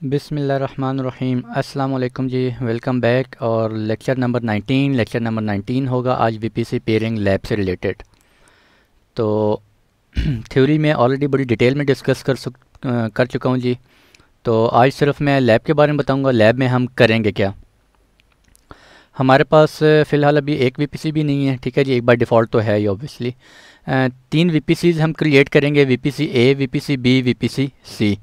बिस्मिल्लाहिर्रहमानिर्रहीम। अस्सलाम वालेकुम जी, वेलकम बैक। और लेक्चर नंबर 19 होगा आज वीपीसी पेयरिंग लैब से रिलेटेड। तो थ्योरी में ऑलरेडी बड़ी डिटेल में डिस्कस कर चुका हूँ जी। तो आज सिर्फ मैं लैब के बारे में बताऊँगा, लैब में हम करेंगे क्या। हमारे पास फ़िलहाल अभी एक वीपीसी भी नहीं है, ठीक है जी। एक बार डिफ़ॉल्ट तो है ही ऑब्वियसली। 3 वीपीसीज़ हम क्रिएट करेंगे, वीपीसी ए, वीपीसी बी, वीपीसी सी।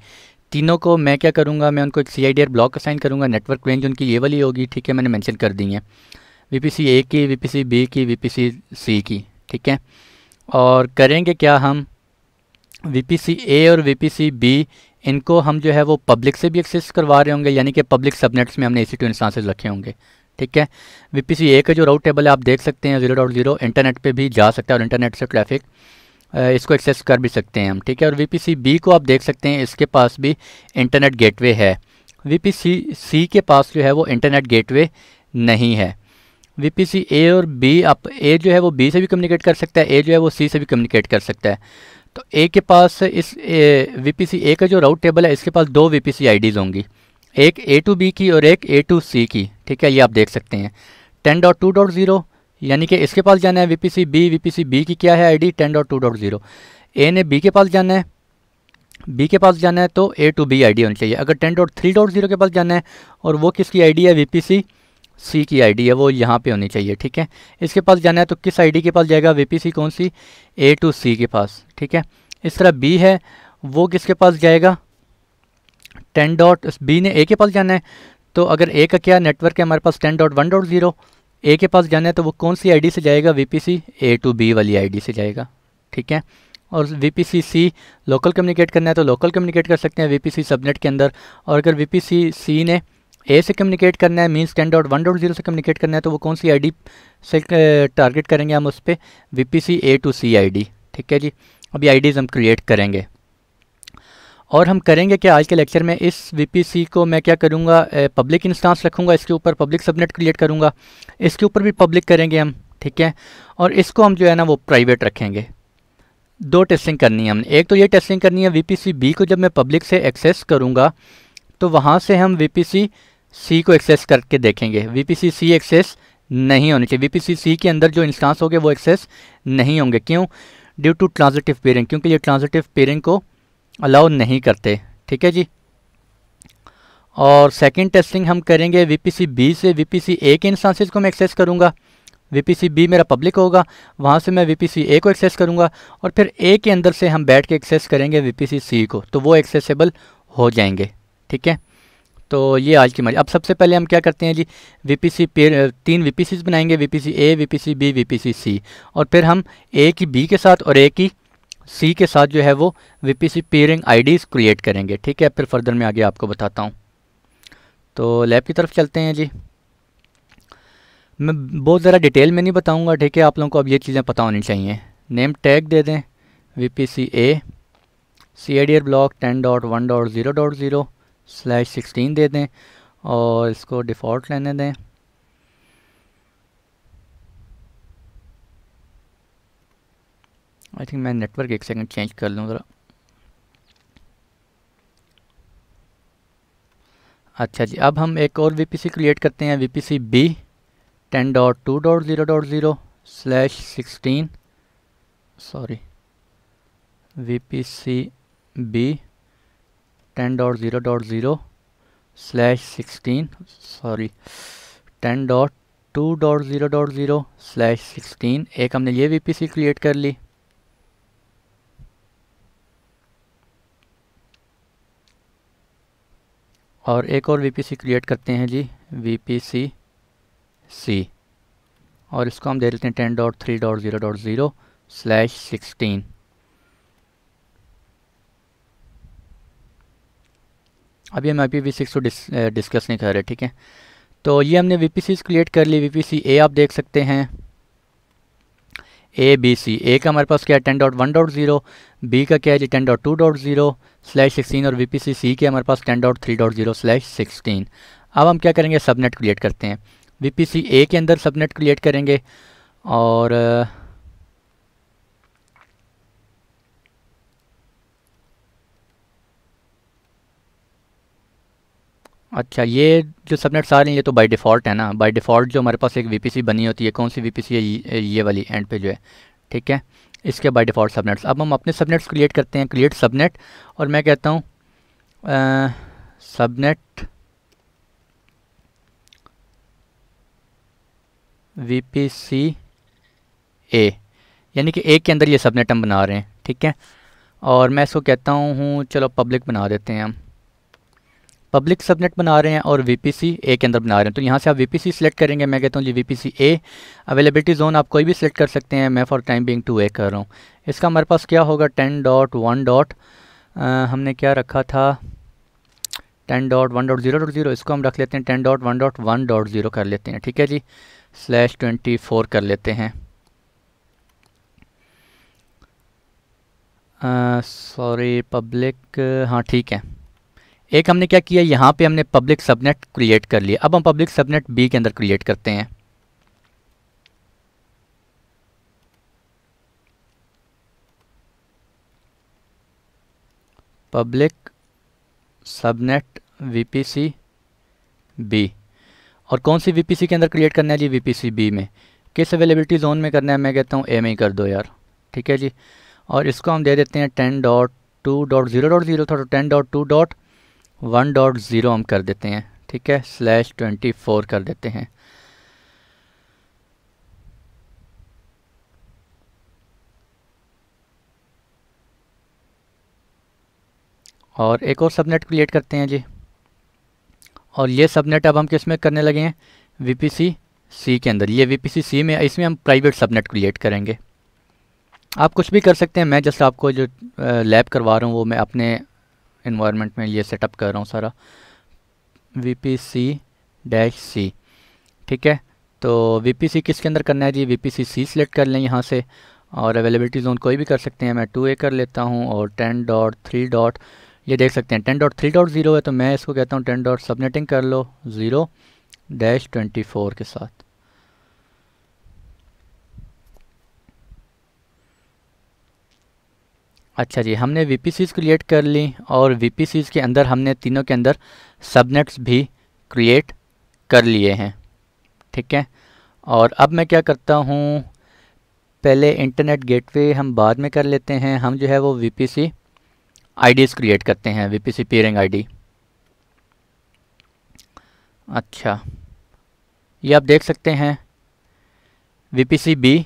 तीनों को मैं क्या करूँगा, मैं उनको एक CIDR ब्लॉक असाइन करूँगा। नेटवर्क रेंज उनकी ये वाली होगी, ठीक है, मैंने मेंशन कर दी है। वीपीसी ए की, वीपीसी बी की, वीपीसी सी की, ठीक है। और करेंगे क्या हम, वीपीसी ए और वीपीसी बी इनको हम जो है वो पब्लिक से भी एक्सेस करवा रहे होंगे, यानी कि पब्लिक सबनेट्स में हमने EC2 इंस्टांसेस रखे होंगे, ठीक है। वीपीसी ए का जो राउट टेबल है आप देख सकते हैं, 0.0 इंटरनेट पे भी जा सकता है और इंटरनेट से ट्रैफिक इसको एक्सेस कर भी सकते हैं हम, ठीक है। और वीपीसी बी को आप देख सकते हैं, इसके पास भी इंटरनेट गेटवे है। वीपीसी सी के पास जो है वो इंटरनेट गेटवे नहीं है। वीपीसी ए और बी, आप ए जो है वो बी से भी कम्युनिकेट कर सकता है, ए जो है वो सी से भी कम्युनिकेट कर सकता है। तो ए के पास इस वीपीसी ए का जो राउट टेबल है, इसके पास 2 वीपीसी आईडीज़ होंगी, एक ए टू बी की और एक ए टू सी की, ठीक है। ये आप देख सकते हैं 10.2.0, यानी कि इसके पास जाना है वीपीसी बी की क्या है आईडी, 10.2.0। ए ने बी के पास जाना है, बी के पास जाना है तो ए टू बी आईडी होनी चाहिए। अगर 10.3.0 के पास जाना है और वो किसकी आईडी है, वीपीसी सी की आईडी है, वो यहाँ पे होनी चाहिए, ठीक है। इसके पास जाना है तो किस आईडी के पास जाएगा, वीपीसी कौन सी, ए टू सी के पास, ठीक है। इस तरह बी है, वो किसके पास जाएगा, 10 डॉट, बी ने ए के पास जाना है, तो अगर ए का क्या नेटवर्क है हमारे पास 10.1.0, ए के पास जाना है तो वो कौन सी आईडी से जाएगा, वीपीसी ए टू बी वाली आईडी से जाएगा, ठीक है। और वीपीसी सी लोकल कम्युनिकेट करना है तो लोकल कम्युनिकेट कर सकते हैं वीपीसी सबनेट के अंदर। और अगर वीपीसी सी ने ए से कम्युनिकेट करना है, मीन्स 10.1.0 से कम्युनिकेट करना है, तो वो कौन सी आईडी से टारगेट करेंगे हम उस पर, VPC A to C ID, ठीक है जी। अभी आईडीज़ हम क्रिएट करेंगे। और हम करेंगे क्या आज के लेक्चर में, इस वीपीसी को मैं क्या करूँगा, पब्लिक इंस्टांस रखूँगा, इसके ऊपर पब्लिक सबनेट क्रिएट करूँगा, इसके ऊपर भी पब्लिक करेंगे हम, ठीक है। और इसको हम जो है ना वो प्राइवेट रखेंगे। 2 टेस्टिंग करनी है हमने, एक तो ये टेस्टिंग करनी है वीपीसी बी को जब मैं पब्लिक से एक्सेस करूँगा तो वहाँ से हम वीपीसी सी को एक्सेस करके देखेंगे। वीपीसी सी एक्सेस नहीं होनी चाहिए, वीपीसी सी के अंदर जो इंस्टांस होंगे वो एक्सेस नहीं होंगे। क्यों, ड्यू टू ट्रांजिटिव पेयरिंग, क्योंकि ये ट्रांजिटिव पेयरिंग को अलाउ नहीं करते, ठीक है जी। और सेकंड टेस्टिंग हम करेंगे वीपीसी बी से, वीपीसी ए के इंस्टांसेस को मैं एक्सेस करूँगा, वीपीसी बी मेरा पब्लिक होगा, वहाँ से मैं वीपीसी ए को एक्सेस करूँगा और फिर ए के अंदर से हम बैठ के एक्सेस करेंगे वीपीसी सी को, तो वो एक्सेसिबल हो जाएंगे, ठीक है। तो ये आज की मर्जी। अब सबसे पहले हम क्या करते हैं जी, वीपीसी पेयर 3 वीपीसीज बनाएंगे, वीपीसी ए, वीपीसी बी, वीपीसी सी। और फिर हम ए की बी के साथ और ए की सी के साथ जो है वो वीपीसी पेयरिंग आईडीज़ क्रिएट करेंगे, ठीक है। फिर फर्दर में आगे आपको बताता हूँ। तो लैब की तरफ चलते हैं जी। मैं बहुत ज़रा डिटेल में नहीं बताऊँगा, ठीक है, आप लोगों को अब ये चीज़ें पता होनी चाहिए। नेम टैग दे दें वीपीसी ए, CIDR ब्लॉक 10.1.0.0/16 दे दें और इसको डिफ़ॉल्ट लेने दें। आई थिंक मैं नेटवर्क एक सेकंड चेंज कर लूँ ज़रा। अच्छा जी, अब हम एक और वीपीसी क्रिएट करते हैं, VPC B 10.2.0.0/16, sorry, VPC B 10.0.0/16, sorry, 10.2.0.0/16। एक हमने ये वीपीसी क्रिएट कर ली। और एक और वीपीसी क्रिएट करते हैं जी, वीपीसी सी, और इसको हम दे देते हैं 10.3.0.0/16। अभी हम IPv6 को डिस्कस नहीं कर रहे, ठीक है। तो ये हमने वीपीसीज क्रिएट कर ली। वीपीसी ए आप देख सकते हैं, ए बी सी, ए का हमारे पास क्या है 10.1.0, बी का क्या है जी 10.2.0/16 और वीपीसी सी के हमारे पास 10.3.0/16। अब हम क्या करेंगे, सबनेट क्रिएट करते हैं। वीपीसी ए के अंदर सबनेट क्रिएट करेंगे और अच्छा, ये जो सबनेट्स आ रही हैं ये तो बाय डिफ़ॉल्ट है ना, बाय डिफ़ॉल्ट जो हमारे पास एक वीपीसी बनी होती है, कौन सी वीपीसी है, ये वाली एंड पे जो है, ठीक है, इसके बाय डिफ़ॉल्ट सबनेट्स। अब हम अपने सबनेट्स क्रिएट करते हैं, क्रिएट सबनेट, और मैं कहता हूँ सबनेट वीपीसी ए, यानी कि एक के अंदर ये सबनेट हम बना रहे हैं, ठीक है। और मैं इसको कहता हूँ चलो पब्लिक बना देते हैं हम, पब्लिक सबनेट बना रहे हैं और वीपीसी ए के अंदर बना रहे हैं। तो यहाँ से आप वीपीसी सिलेक्ट करेंगे, मैं कहता हूँ जी वीपीसी ए। अवेलेबिलिटी जोन आप कोई भी सिलेक्ट कर सकते हैं, मैं फॉर टाइम बिंग 2A कर रहा हूँ। इसका हमारे पास क्या होगा 10.1. हमने क्या रखा था 10.1.0.0, इसको हम रख लेते हैं 10.1.1.0 कर लेते हैं, ठीक है जी, /24 कर लेते हैं। सॉरी पब्लिक, हाँ ठीक है। एक हमने क्या किया, यहाँ पे हमने पब्लिक सबनेट क्रिएट कर लिया। अब हम पब्लिक सबनेट बी के अंदर क्रिएट करते हैं। पब्लिक सबनेट वीपीसी बी, और कौन सी वीपीसी के अंदर क्रिएट करना है जी, वीपीसी बी में। किस अवेलेबिलिटी जोन में करना है, मैं कहता हूँ ए में ही कर दो यार, ठीक है जी। और इसको हम दे देते हैं 10.2.0.0 था, तो 10.2.1.0 हम कर देते हैं, ठीक है, /24 कर देते हैं। और एक और सबनेट क्रिएट करते हैं जी, और ये सबनेट अब हम किस में करने लगे हैं, वीपीसी सी के अंदर। ये वीपीसी सी में, इसमें हम प्राइवेट सबनेट क्रिएट करेंगे। आप कुछ भी कर सकते हैं, मैं जस्ट आपको जो लैब करवा रहा हूँ वो मैं अपने इन्वायरमेंट में ये सेटअप कर रहा हूँ सारा, VPC-C, ठीक है। तो VPC किसके अंदर करना है जी, VPC-C सिलेक्ट कर लें यहाँ से, और अवेलेबिलिटी जोन कोई भी कर सकते हैं, मैं 2A कर लेता हूँ। और 10.3. ये देख सकते हैं 10.3.0 है, तो मैं इसको कहता हूँ 10. सबनेटिंग कर लो 0-24 के साथ। अच्छा जी, हमने VPCs क्रिएट कर ली, और VPCs के अंदर हमने तीनों के अंदर सबनेट्स भी क्रिएट कर लिए हैं, ठीक है। और अब मैं क्या करता हूँ, पहले इंटरनेट गेटवे हम बाद में कर लेते हैं, हम जो है वो VPC IDs क्रिएट करते हैं, VPC पेयरिंग ID। अच्छा, ये आप देख सकते हैं VPC B,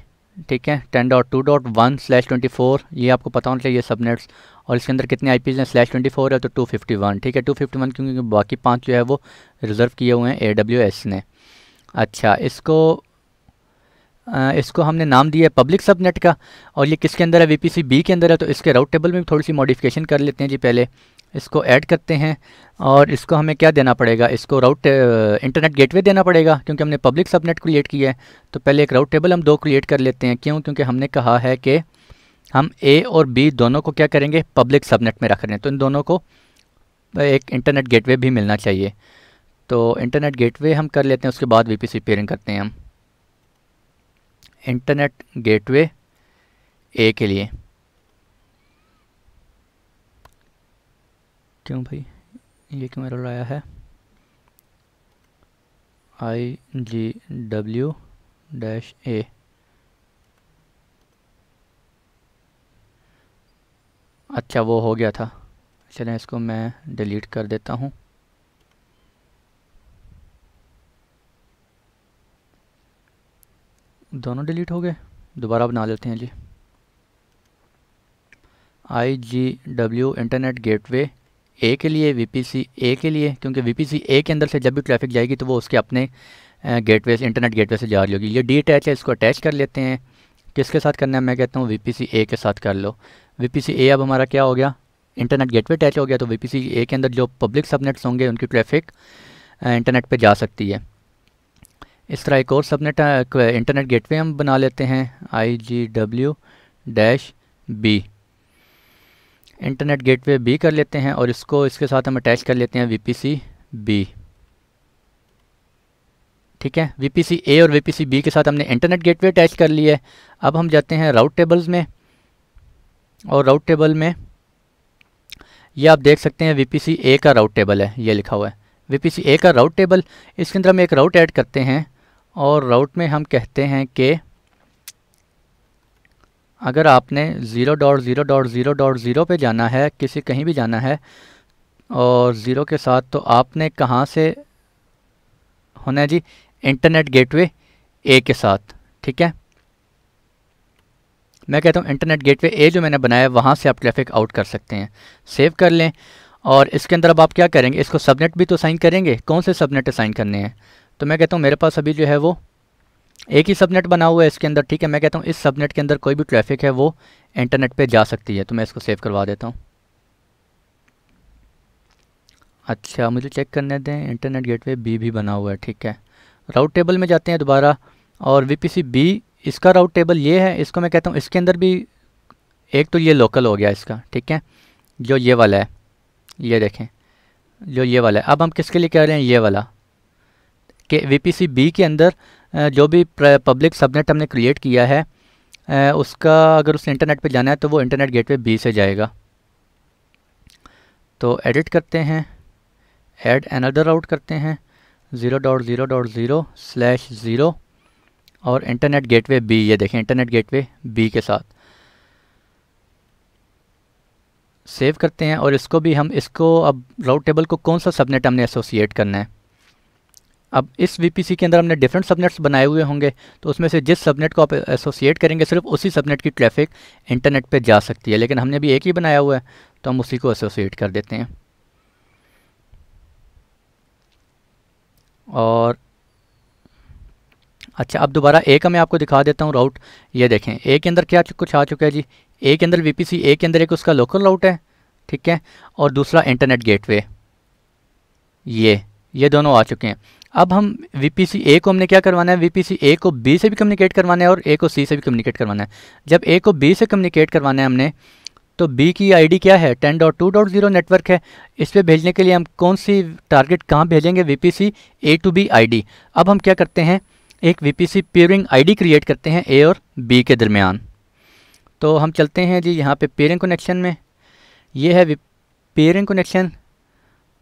ठीक है, 10.2.1/24, ये आपको पता होना चाहिए सबनेट्स। और इसके अंदर कितने IPs हैं, /24 है तो 251, ठीक है, 251 क्योंकि बाकी 5 जो है वो रिज़र्व किए हुए हैं AWS ने। अच्छा, इसको हमने नाम दिया है पब्लिक सबनेट का, और ये किसके अंदर है, VPC B के अंदर है। तो इसके राउट टेबल में थोड़ी सी मॉडिफिकेशन कर लेते हैं जी, पहले इसको ऐड करते हैं। और इसको हमें क्या देना पड़ेगा, इसको इंटरनेट गेटवे देना पड़ेगा, क्योंकि हमने पब्लिक सबनेट क्रिएट किया है। तो पहले एक राउट टेबल हम 2 क्रिएट कर लेते हैं, क्यों, क्योंकि हमने कहा है कि हम A और B दोनों को क्या करेंगे, पब्लिक सबनेट में रख रहे हैं, तो इन दोनों को एक इंटरनेट गेटवे भी मिलना चाहिए। तो इंटरनेट गेटवे हम कर लेते हैं, उसके बाद VPC पेयरिंग करते हैं हम इंटरनेट गेटवे A के लिए। क्यों भाई, ये क्यों एरर आया है, IGW-A। अच्छा, वो हो गया था, चलें इसको मैं डिलीट कर देता हूँ। दोनों डिलीट हो गए, दोबारा बना लेते हैं जी। IGW इंटरनेट गेटवे A के लिए, VPC A के लिए, क्योंकि VPC A के अंदर से जब भी ट्रैफिक जाएगी तो वो उसके अपने गेटवे से, इंटरनेट गेटवे से जा रही होगी। ये डी अटैच है, इसको अटैच कर लेते हैं। किसके साथ करना है, मैं कहता हूँ VPC A के साथ कर लो। VPC A अब हमारा क्या हो गया, इंटरनेट गेटवे अटैच हो गया। तो VPC A के अंदर जो पब्लिक सबनेट्स होंगे उनकी ट्रैफिक इंटरनेट पे जा सकती है। इस तरह एक और सबनेट इंटरनेट गेटवे हम बना लेते हैं, IGW-B इंटरनेट गेटवे B कर लेते हैं, और इसको इसके साथ हम अटैच कर लेते हैं VPC B, ठीक है। VPC A और VPC B के साथ हमने इंटरनेट गेटवे अटैच कर लिया है। अब हम जाते हैं राउट टेबल्स में, और राउट टेबल में ये आप देख सकते हैं VPC A का राउट टेबल है, ये लिखा हुआ है VPC A का राउट टेबल, इसके अंदर हम एक राउट ऐड करते हैं और राउट में हम कहते हैं कि अगर आपने 0.0.0.0 पे जाना है, किसी कहीं भी जाना है और 0 के साथ, तो आपने कहाँ से होना है जी, इंटरनेट गेटवे ए के साथ। ठीक है, मैं कहता हूँ इंटरनेट गेटवे ए जो मैंने बनाया है वहाँ से आप ट्रैफिक आउट कर सकते हैं। सेव कर लें और इसके अंदर अब आप क्या करेंगे, इसको सबनेट भी तो असाइन करेंगे। कौन से सबनेट असाइन करने हैं, तो मैं कहता हूँ मेरे पास अभी जो है वो एक ही सबनेट बना हुआ है इसके अंदर। ठीक है, मैं कहता हूँ इस सबनेट के अंदर कोई भी ट्रैफिक है वो इंटरनेट पे जा सकती है, तो मैं इसको सेव करवा देता हूँ। अच्छा, मुझे चेक करने दें, इंटरनेट गेटवे बी भी बना हुआ है। ठीक है, राउट टेबल में जाते हैं दोबारा और VPC B इसका राउट टेबल ये है, इसको मैं कहता हूँ इसके अंदर भी एक तो ये लोकल हो गया इसका। ठीक है, जो ये वाला है, ये देखें जो ये वाला है। अब हम किसके लिए कह रहे हैं, ये वाला कि VPC B के अंदर जो भी पब्लिक सबनेट हमने क्रिएट किया है उसका अगर उस इंटरनेट पे जाना है तो वो इंटरनेट गेटवे B से जाएगा। तो एडिट करते हैं, ऐड अनदर राउट करते हैं 0.0.0/0 और इंटरनेट गेटवे B, ये देखें इंटरनेट गेटवे B के साथ। सेव करते हैं और इसको भी हम इसको अब राउट टेबल को कौन सा सबनेट हमने एसोसिएट करना है। अब इस VPC के अंदर हमने डिफरेंट सबनेट्स बनाए हुए होंगे, तो उसमें से जिस सबनेट को आप एसोसिएट करेंगे सिर्फ उसी सबनेट की ट्रैफिक इंटरनेट पे जा सकती है। लेकिन हमने भी एक ही बनाया हुआ है तो हम उसी को एसोसिएट कर देते हैं। और अच्छा, अब दोबारा ए का मैं आपको दिखा देता हूँ राउट। ये देखें ए के अंदर क्या कुछ आ चुका है जी। ए के अंदर VPC ए के अंदर एक उसका लोकल राउट है, ठीक है, और दूसरा इंटरनेट गेटवे, ये दोनों आ चुके हैं। अब हम VPC A को हमने क्या करवाना है, VPC A को B से भी कम्युनिकेट करवाना है और A को C से भी कम्युनिकेट करवाना है। जब A को B से कम्युनिकेट करवाना है हमने, तो B की आईडी क्या है, 10.2.0 नेटवर्क है। इस पे भेजने के लिए हम कौन सी टारगेट कहाँ भेजेंगे, VPC A to B ID. अब हम क्या करते हैं, एक VPC पेयरिंग आईडी क्रिएट करते हैं A और B के दरमियान। तो हम चलते हैं जी यहाँ पे पेयरिंग कनेक्शन में, ये है पेयरिंग कनेक्शन।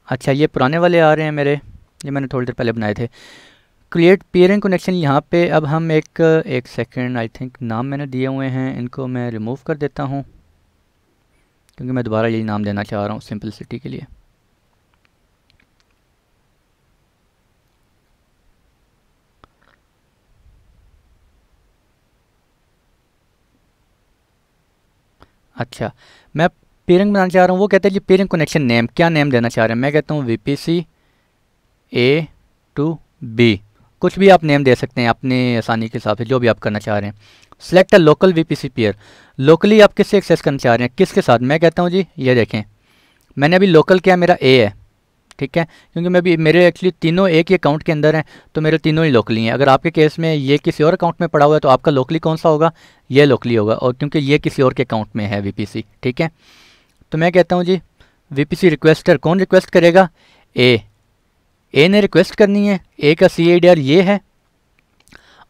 अच्छा, ये पुराने वाले आ रहे हैं मेरे, ये मैंने थोड़ी देर पहले बनाए थे। क्रिएट पेयरिंग कनेक्शन, यहाँ पे अब हम एक सेकंड, आई थिंक नाम मैंने दिए हुए हैं, इनको मैं रिमूव कर देता हूँ क्योंकि मैं दोबारा यही नाम देना चाह रहा हूँ सिंपलिसिटी के लिए। अच्छा, मैं पेयरिंग बनाना चाह रहा हूँ, वो कहते हैं जी पेयरिंग कनेक्शन नेम, क्या नेम देना चाह रहे हैं। मैं कहता हूँ VPC A to B, कुछ भी आप नेम दे सकते हैं अपनी आसानी के हिसाब से, जो भी आप करना चाह रहे हैं। Select a local VPC pair, locally आप किससे एक्सेस करना चाह रहे हैं, किसके साथ। मैं कहता हूँ जी ये देखें, मैंने अभी लोकल किया, मेरा A है, ठीक है, क्योंकि मैं भी मेरे एक्चुअली तीनों एक ही अकाउंट के अंदर हैं, तो मेरे तीनों ही लोकली हैं। अगर आपके केस में ये किसी और अकाउंट में पड़ा हुआ है तो आपका लोकली कौन सा होगा, ये लोकली होगा, और क्योंकि ये किसी और के अकाउंट में है VPC, ठीक है। तो मैं कहता हूँ जी VPC रिक्वेस्टर, कौन रिक्वेस्ट करेगा, ए ने रिक्वेस्ट करनी है। ए का CIDR ये है,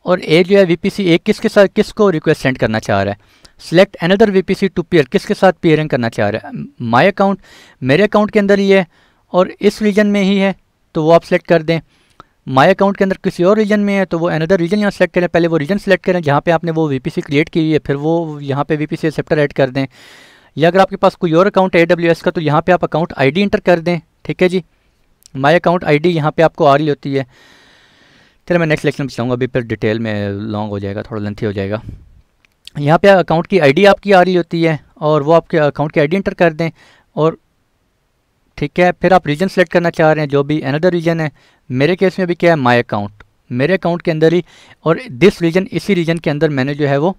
और ए जो है VPC ए किसके साथ, किसको रिक्वेस्ट सेंड करना चाह रहा है। Select another VPC to pair, किसके साथ पेयरिंग करना चाह रहा है। माय अकाउंट, मेरे अकाउंट के अंदर ही है और इस रीजन में ही है, तो वो आप सेलेक्ट कर दें। माय अकाउंट के अंदर किसी और रीजन में है तो वो अनदर रीजन यहाँ सेलेक्ट करें। पहले वो रीजन सेलेक्ट करें जहाँ पे आपने वो VPC क्रिएट की हुई है, फिर वो यहाँ पे VPC एक्सेप्टर ऐड कर दें। या अगर आपके पास कोई और अकाउंट है AWS का, तो यहाँ पे आप अकाउंट ID इंटर कर दें, ठीक है जी। माय अकाउंट ID यहाँ पे आपको आ रही होती है। चलो मैं नेक्स्ट लेक्चर में चलाऊँगा, अभी फिर डिटेल में लॉन्ग हो जाएगा, थोड़ा लेंथी हो जाएगा। यहाँ पे अकाउंट की ID आपकी आ रही होती है और वो आपके अकाउंट की ID इंटर कर दें, और ठीक है, फिर आप रीजन सेलेक्ट करना चाह रहे हैं जो भी अनदर रीजन है। मेरे केस में भी क्या है, माय अकाउंट, मेरे अकाउंट के अंदर ही, और दिस रीजन, इसी रीजन के अंदर मैंने जो है वो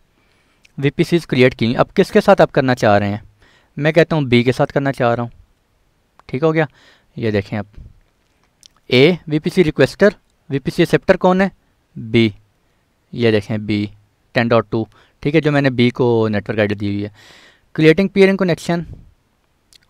VPCs क्रिएट की। अब किसके साथ आप करना चाह रहे हैं, मैं कहता हूँ B के साथ करना चाह रहा हूँ, ठीक हो गया। ये देखें अब A VPC requester, VPC acceptor कौन है, B, ये देखें B 10.2, ठीक है, जो मैंने B को नेटवर्क ID दी हुई है। क्रिएटिंग पेयरिंग कनेक्शन,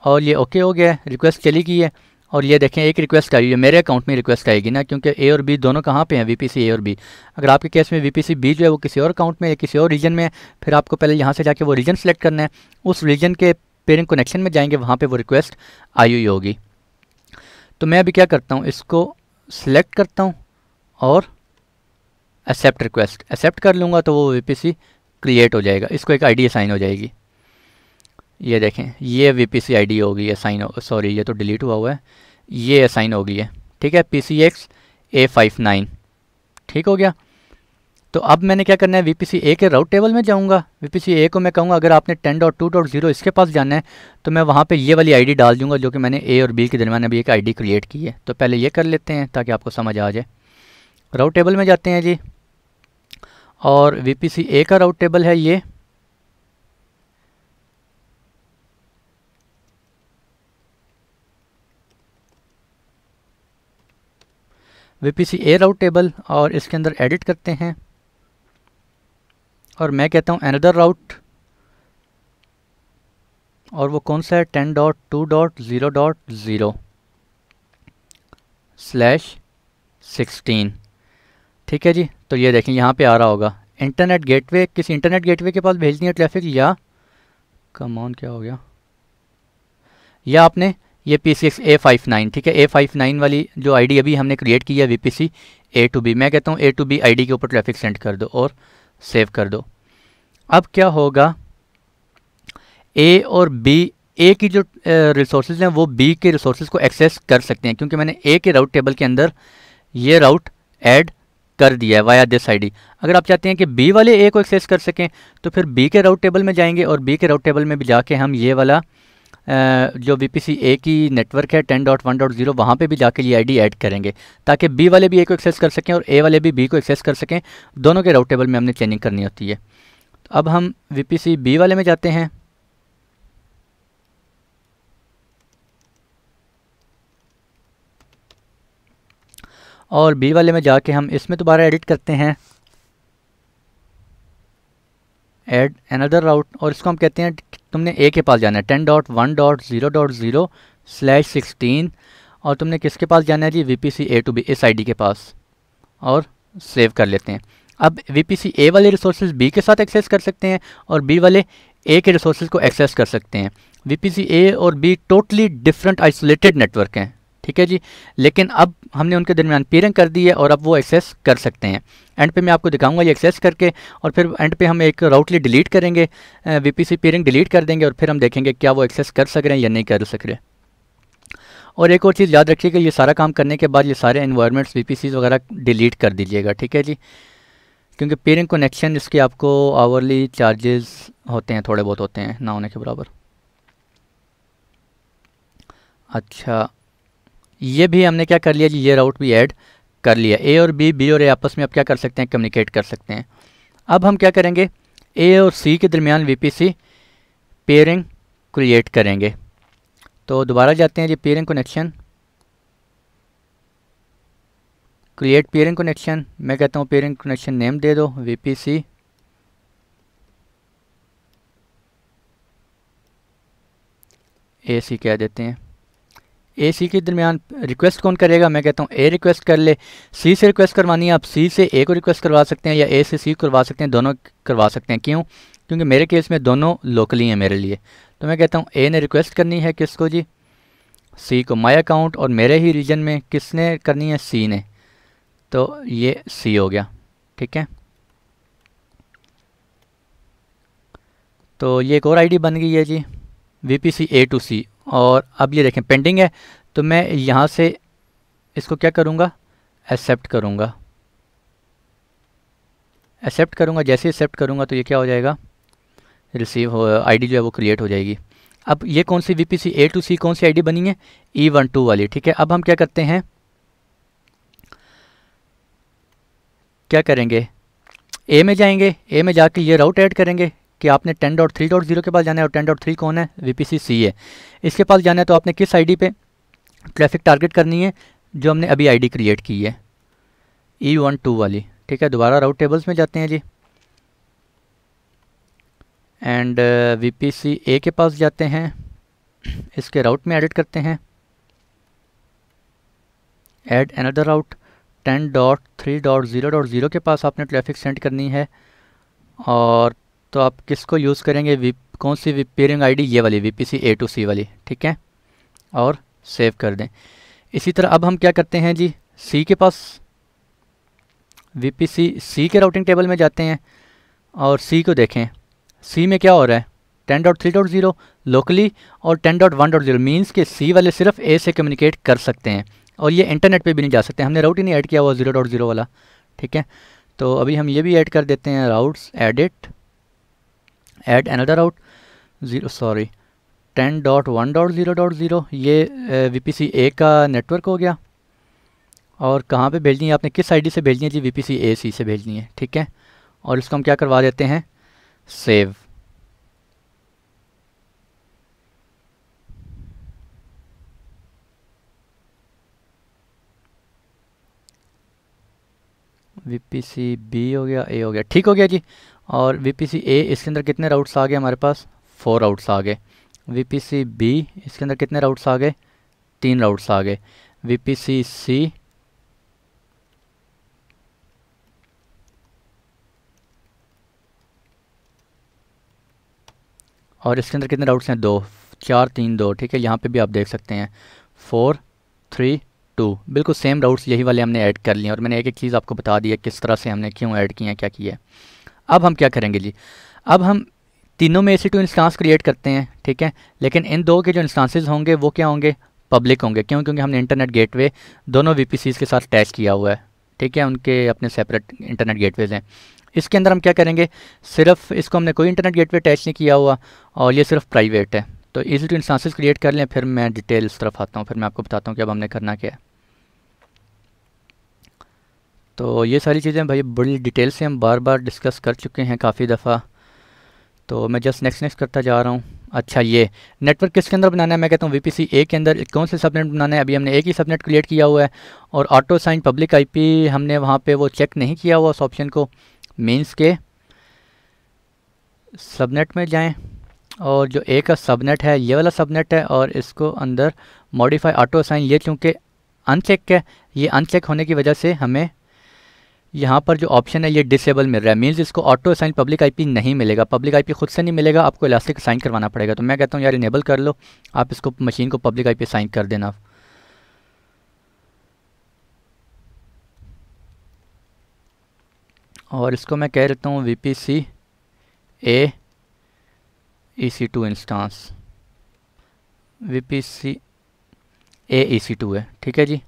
और ये ओके हो गया है, रिक्वेस्ट चली गई है। और ये देखें एक रिक्वेस्ट आई है, मेरे अकाउंट में रिक्वेस्ट आएगी ना, क्योंकि A और B दोनों कहाँ पे हैं, VPC A और B। अगर आपके केस में VPC B जो है वो किसी और अकाउंट में या किसी और रीजन में है, फिर आपको पहले यहाँ से जाके वो रीजन सेलेक्ट करना है, उस रीजन के पेयरिंग कनेक्शन में जाएंगे, वहाँ पे वो रिक्वेस्ट आई हुई होगी। तो मैं अभी क्या करता हूँ, इसको सिलेक्ट करता हूँ और एक्सेप्ट रिक्वेस्ट एक्सेप्ट कर लूँगा तो वो VPC क्रिएट हो जाएगा, इसको एक आईडी असाइन हो जाएगी। ये देखें, ये VPC आईडी हो गई असाइन, सॉरी ये तो डिलीट हुआ हुआ है, ये असाइन हो गई है, ठीक है, PCX A59, ठीक हो गया। तो अब मैंने क्या करना है, VPC A के राउट टेबल में जाऊंगा, VPC A को मैं कहूँगा अगर आपने 10.2.0 इसके पास जाना है तो मैं वहाँ पे ये वाली आईडी डाल दूंगा जो कि मैंने A और B के दरमियान अभी एक आईडी क्रिएट की है। तो पहले ये कर लेते हैं ताकि आपको समझ आ जाए। राउट टेबल में जाते हैं जी, और VPC A का राउट टेबल है ये, VPC A राउट टेबल, और इसके अंदर एडिट करते हैं और मैं कहता हूँ अनदर राउट, और वो कौन सा है, 10.2.0.0/16, ठीक है जी। तो ये देखें यहाँ पे आ रहा होगा इंटरनेट गेटवे, किसी इंटरनेट गेटवे के पास भेजनी है ट्रैफिक, या कम ऑन क्या हो गया, या आपने ये PCX A59, ठीक है, A59 वाली जो आईडी अभी हमने क्रिएट की है VPC A to B, मैं कहता हूँ A to B आईडी के ऊपर ट्रैफिक सेंड कर दो और सेव कर दो। अब क्या होगा, A और B, A की जो रिसोर्सेज हैं वो B के रिसोर्सेज को एक्सेस कर सकते हैं, क्योंकि मैंने A के राउट टेबल के अंदर ये राउट ऐड कर दिया है वाया दिस आईडी। अगर आप चाहते हैं कि B वाले A को एक्सेस कर सकें तो फिर B के राउट टेबल में जाएंगे और B के राउट टेबल में भी जाके हम ये वाला जो VPC A की नेटवर्क है 10.1.0 वहाँ पे भी जाके ये आईडी ऐड करेंगे ताकि B वाले भी A को एक्सेस कर सकें और A वाले भी B को एक्सेस कर सकें। दोनों के राउट टेबल में हमने चेंजिंग करनी होती है। तो अब हम VPC B वाले में जाते हैं, और B वाले में जाके हम इसमें दोबारा एडिट करते हैं, ऐड अनदर राउट, और इसको हम कहते हैं तुमने A के पास जाना है 10.1.0.0/16, और तुमने किसके पास जाना है जी, VPC A to B इस आईडी के पास, और सेव कर लेते हैं। अब VPC A वाले रिसोर्सेज B के साथ एक्सेस कर सकते हैं और B वाले A के रिसोर्सेज को एक्सेस कर सकते हैं। VPC A और B totally different isolated network हैं, ठीक है जी, लेकिन अब हमने उनके दरमियान पेयरिंग कर दी है और अब वो एक्सेस कर सकते हैं। एंड पे मैं आपको दिखाऊंगा ये एक्सेस करके, और फिर एंड पे हम एक राउटली डिलीट करेंगे, VPC पेयरिंग डिलीट कर देंगे और फिर हम देखेंगे क्या वो एक्सेस कर सक रहे हैं या नहीं कर सक रहे। और एक और चीज़ याद रखिएगा, ये सारा काम करने के बाद ये सारे एनवायरनमेंट्स VPCs वगैरह डिलीट कर दीजिएगा, ठीक है जी, क्योंकि पेयरिंग कनेक्शन इसके आपको आवरली चार्जेस होते हैं, थोड़े बहुत होते हैं, ना होने के बराबर। अच्छा, ये भी हमने क्या कर लिया जी, ये राउट भी ऐड कर लिया। A और B और A आपस में अब क्या कर सकते हैं, कम्युनिकेट कर सकते हैं। अब हम क्या करेंगे, A और C के दरमियान VPC पेयरिंग क्रिएट करेंगे। तो दोबारा जाते हैं जी, pairing connection, create pairing connection, मैं कहता हूँ पेयरिंग कनेक्शन नेम दे दो VPC AC कह देते हैं। AC के दरमियान रिक्वेस्ट कौन करेगा, मैं कहता हूँ A रिक्वेस्ट कर ले। C से रिक्वेस्ट करवानी है, आप C से A को रिक्वेस्ट करवा सकते हैं या A से C करवा सकते हैं, दोनों करवा सकते हैं। क्यों, क्योंकि मेरे केस में दोनों लोकली हैं मेरे लिए। तो मैं कहता हूँ A ने रिक्वेस्ट करनी है किसको जी, C को, माई अकाउंट, और मेरे ही रीजन में किसने करनी है, C ने, तो ये C हो गया, ठीक है। तो ये एक और आईडी बन गई है जी, VPC A to C, और अब ये देखें पेंडिंग है, तो मैं यहाँ से इसको क्या करूँगा, एक्सेप्ट करूँगा। एक्सेप्ट करूँगा, जैसे ही एक्सेप्ट करूँगा तो ये क्या हो जाएगा, रिसीव हो, आईडी जो है वो क्रिएट हो जाएगी। अब ये कौन सी VPC A to C कौन सी आईडी बनी है, E12 वाली, ठीक है। अब हम क्या करते हैं, क्या करेंगे, A में जाएंगे, A में जाके ये राउट ऐड करेंगे कि आपने 10.3.0 के पास जाना है, और 10.3 कौन है, VPC C है, इसके पास जाना है। तो आपने किस आईडी पे ट्रैफिक टारगेट करनी है, जो हमने अभी आईडी क्रिएट की है E12 वाली, ठीक है। दोबारा राउट टेबल्स में जाते हैं जी, एंड VPC A के पास जाते हैं, इसके राउट में एडिट करते हैं, ऐड अनदर राउट 10.3.0.0 के पास आपने ट्रैफिक सेंड करनी है। और तो आप किसको यूज़ करेंगे, कौन सी पेयरिंग आईडी, ये वाली VPC A to C वाली, ठीक है, और सेव कर दें। इसी तरह अब हम क्या करते हैं जी, सी के पास VPC सी के राउटिंग टेबल में जाते हैं और सी को देखें। सी में क्या हो रहा है, 10.3.0 लोकली और 10.1.0 मीन्स के सी वाले सिर्फ ए से कम्युनिकेट कर सकते हैं और ये इंटरनेट पे भी नहीं जा सकते। हमने राउट ही नहीं ऐड किया हुआ 0.0 वाला, ठीक है। तो अभी हम ये भी ऐड कर देते हैं, राउट्स एडिट, ऐड अनदर राउट 10.1.0.0 ये VPC ए का नेटवर्क हो गया। और कहाँ पे भेजनी है आपने, किस आईडी से भेजनी है जी, VPC ए सी से भेजनी है, ठीक है। और इसको हम क्या करवा देते हैं, सेव। VPC बी हो गया, ए हो गया, ठीक हो गया जी। और VPC ए, इसके अंदर कितने राउट्स आ गए हमारे पास, 4 राउट्स आ गए। VPC बी, इसके अंदर कितने राउट्स आ गए, 3 राउट्स आ गए। VPC सी, और इसके अंदर कितने राउट्स हैं, 2, 4 3 2, ठीक है। यहाँ पे भी आप देख सकते हैं 4 3 2, बिल्कुल सेम राउट्स यही वाले हमने ऐड कर लिए और मैंने एक एक चीज़ आपको बता दी है किस तरह से हमने क्यों ऐड किए हैं, क्या किया है। अब हम क्या करेंगे जी, अब हम तीनों में EC2 इंस्टांस क्रिएट करते हैं, ठीक है। लेकिन इन दो के जो इंस्टांसेस होंगे वो क्या होंगे, पब्लिक होंगे। क्यों, क्योंकि हमने इंटरनेट गेटवे दोनों VPCs के साथ अटैच किया हुआ है, ठीक है। उनके अपने सेपरेट इंटरनेट गेटवेज हैं। इसके अंदर हम क्या करेंगे, सिर्फ इसको हमने कोई इंटरनेट गेटवे अटैच नहीं किया हुआ और ये सिर्फ प्राइवेट है। तो EC2 इंस्टांसेस क्रिएट कर लें, फिर मैं डिटेल इस तरफ आता हूँ, फिर मैं आपको बताता हूँ कि अब हमने करना क्या है। तो ये सारी चीज़ें भाई बड़ी डिटेल से हम बार बार डिस्कस कर चुके हैं काफ़ी दफ़ा, तो मैं जस्ट नेक्स्ट करता जा रहा हूँ। अच्छा, ये नेटवर्क किसके अंदर बनाना है, मैं कहता हूँ VPC ए के अंदर कौन से सबनेट बनाना है। अभी हमने एक ही सबनेट क्रिएट किया हुआ है और ऑटो साइन पब्लिक IP हमने वहाँ पे वो चेक नहीं किया हुआ उस ऑप्शन को। मीन्स के सबनेट में जाएं और जो ए का सबनेट है ये वाला सबनेट है और इसको अंदर मॉडिफाई ऑटो साइन, ये चूँकि अनचेक है, ये अनचेक होने की वजह से हमें यहाँ पर जो ऑप्शन है ये डिसेबल मिल रहा है। मीन्स इसको ऑटो असाइन पब्लिक IP नहीं मिलेगा, पब्लिक IP खुद से नहीं मिलेगा, आपको इलास्टिक असाइन करवाना पड़ेगा। तो मैं कहता हूँ यार इनेबल कर लो, आप इसको मशीन को पब्लिक IP असाइन कर देना। और इसको मैं कह देता हूँ VPC ए EC2 इंस्टांस, VPC ए EC2 है, ठीक है जी।